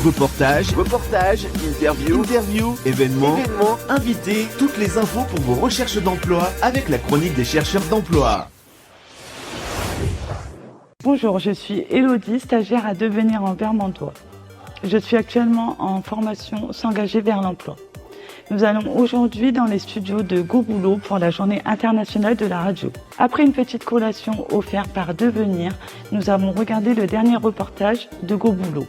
Reportages, interviews, événements, invités, toutes les infos pour vos recherches d'emploi avec la chronique des chercheurs d'emploi. Bonjour, je suis Élodie, stagiaire à devenir en Vermandois. Je suis actuellement en formation S'engager vers l'emploi. Nous allons aujourd'hui dans les studios de Go Boulot pour la journée internationale de la radio. Après une petite collation offerte par Devenir, nous avons regardé le dernier reportage de Go Boulot.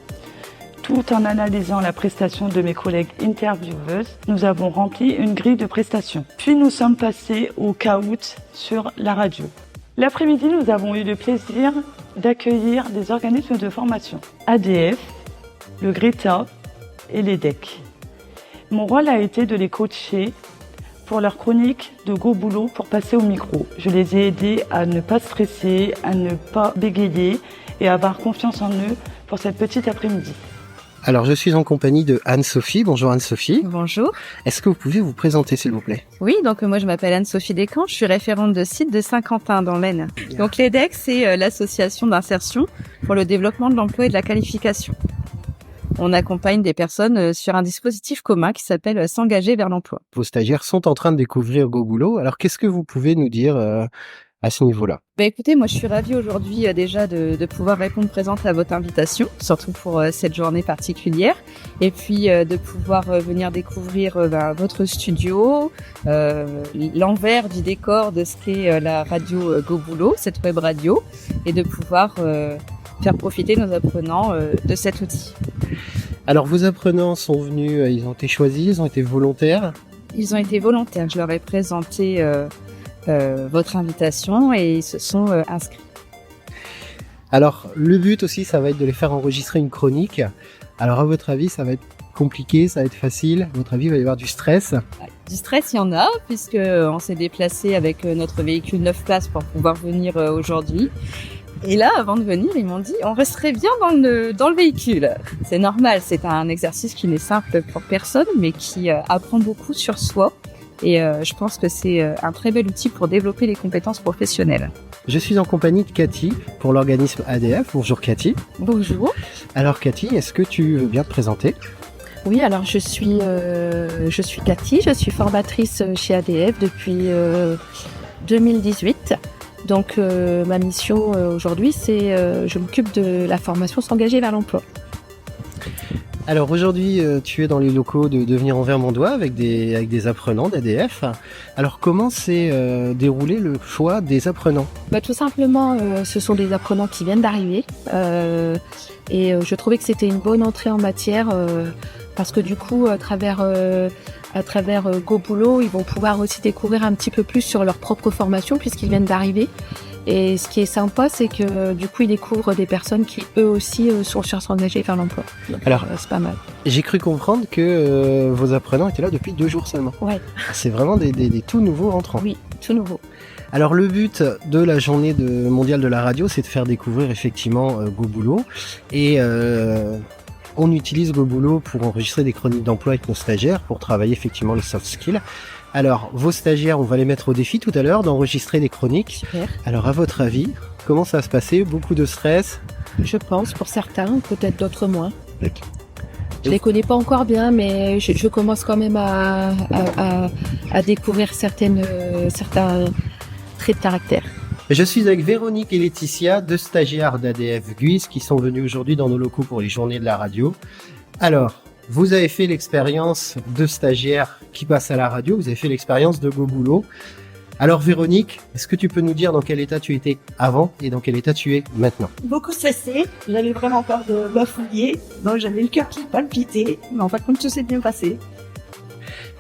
Tout en analysant la prestation de mes collègues intervieweuses, nous avons rempli une grille de prestations. Puis nous sommes passés au caout sur la radio. L'après-midi, nous avons eu le plaisir d'accueillir des organismes de formation, ADF, le Greta et l'EDEC. Mon rôle a été de les coacher pour leur chronique de Go Boulot pour passer au micro. Je les ai aidés à ne pas stresser, à ne pas bégayer et à avoir confiance en eux pour cette petite après-midi. Alors, je suis en compagnie de Anne-Sophie. Bonjour Anne-Sophie. Bonjour. Est-ce que vous pouvez vous présenter, s'il vous plaît ? Oui, donc moi je m'appelle Anne-Sophie Descamps, je suis référente de site de Saint-Quentin dans l'Aisne. Donc l'EDEC, c'est l'association d'insertion pour le développement de l'emploi et de la qualification. On accompagne des personnes sur un dispositif commun qui s'appelle S'engager vers l'emploi. Vos stagiaires sont en train de découvrir Go Boulot. Alors, qu'est-ce que vous pouvez nous dire à ce niveau-là ? Écoutez, moi je suis ravie aujourd'hui déjà de pouvoir répondre présente à votre invitation, surtout pour cette journée particulière, et puis de pouvoir venir découvrir votre studio, l'envers du décor de ce qu'est la radio Go Boulot, cette web radio, et de pouvoir faire profiter nos apprenants de cet outil. Alors, vos apprenants sont venus, ils ont été choisis, ils ont été volontaires ? Ils ont été volontaires, je leur ai présenté votre invitation et ils se sont inscrits. Alors, le but aussi, ça va être de les faire enregistrer une chronique. Alors, à votre avis, ça va être compliqué, ça va être facile ? À votre avis, il va y avoir du stress ? Du stress, il y en a, puisqu'on s'est déplacé avec notre véhicule 9 places pour pouvoir venir aujourd'hui. Et là, avant de venir, ils m'ont dit « on resterait bien dans le véhicule ». C'est normal, c'est un exercice qui n'est simple pour personne, mais qui apprend beaucoup sur soi. Et je pense que c'est un très bel outil pour développer les compétences professionnelles. Je suis en compagnie de Cathy pour l'organisme ADF. Bonjour Cathy. Bonjour. Alors Cathy, est-ce que tu veux bien te présenter ? Oui, alors je suis Cathy, je suis formatrice chez ADF depuis 2018. Donc ma mission aujourd'hui, c'est je m'occupe de la formation S'engager vers l'emploi. Alors aujourd'hui, tu es dans les locaux de Devenir en Vermandois avec des apprenants d'ADF. Alors comment s'est déroulé le choix des apprenants ? Tout simplement, ce sont des apprenants qui viennent d'arriver et je trouvais que c'était une bonne entrée en matière parce que du coup, à travers Go Boulot, ils vont pouvoir aussi découvrir un petit peu plus sur leur propre formation puisqu'ils viennent d'arriver. Et ce qui est sympa, c'est que du coup, ils découvrent des personnes qui, eux aussi, sont sur S'engager vers l'emploi. Donc, alors, c'est pas mal. J'ai cru comprendre que vos apprenants étaient là depuis 2 jours seulement. Ouais. C'est vraiment des tout nouveaux entrants. Oui, tout nouveau. Alors le but de la journée mondiale de la radio, c'est de faire découvrir effectivement Go Boulot. Et on utilise Go Boulot pour enregistrer des chroniques d'emploi avec nos stagiaires, pour travailler effectivement les soft skills. Alors, vos stagiaires, on va les mettre au défi tout à l'heure d'enregistrer des chroniques. Super. Alors, à votre avis, comment ça va se passer ? Beaucoup de stress ? Je pense, pour certains, peut-être d'autres moins. Je les connais pas encore bien, mais je commence quand même à découvrir certains traits de caractère. Je suis avec Véronique et Laetitia, 2 stagiaires d'ADF Guise qui sont venus aujourd'hui dans nos locaux pour les journées de la radio. Alors, vous avez fait l'expérience de stagiaires qui passent à la radio, vous avez fait l'expérience de Go Boulot. Alors Véronique, est-ce que tu peux nous dire dans quel état tu étais avant et dans quel état tu es maintenant ? Beaucoup stressée, j'avais vraiment peur de bafouiller, donc j'avais le cœur qui palpitait, mais en fait, tout s'est bien passé.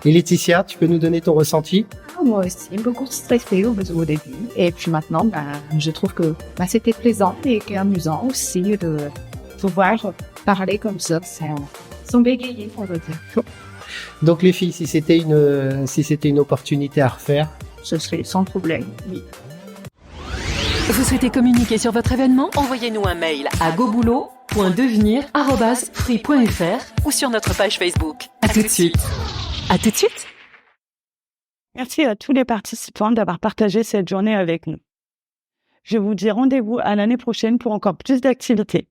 Et Laetitia, tu peux nous donner ton ressenti ? Moi aussi, beaucoup stressée au début, et puis maintenant, je trouve que c'était plaisant et amusant aussi de pouvoir parler comme ça, sans bégayer, on va dire. Donc les filles, si c'était une opportunité à refaire, Ce serait sans problème, oui. Vous souhaitez communiquer sur votre événement ? Envoyez-nous un mail à goboulot.devenir@free.fr ou sur notre page Facebook. À tout de suite. À tout de suite. Merci à tous les participants d'avoir partagé cette journée avec nous. Je vous dis rendez-vous à l'année prochaine pour encore plus d'activités.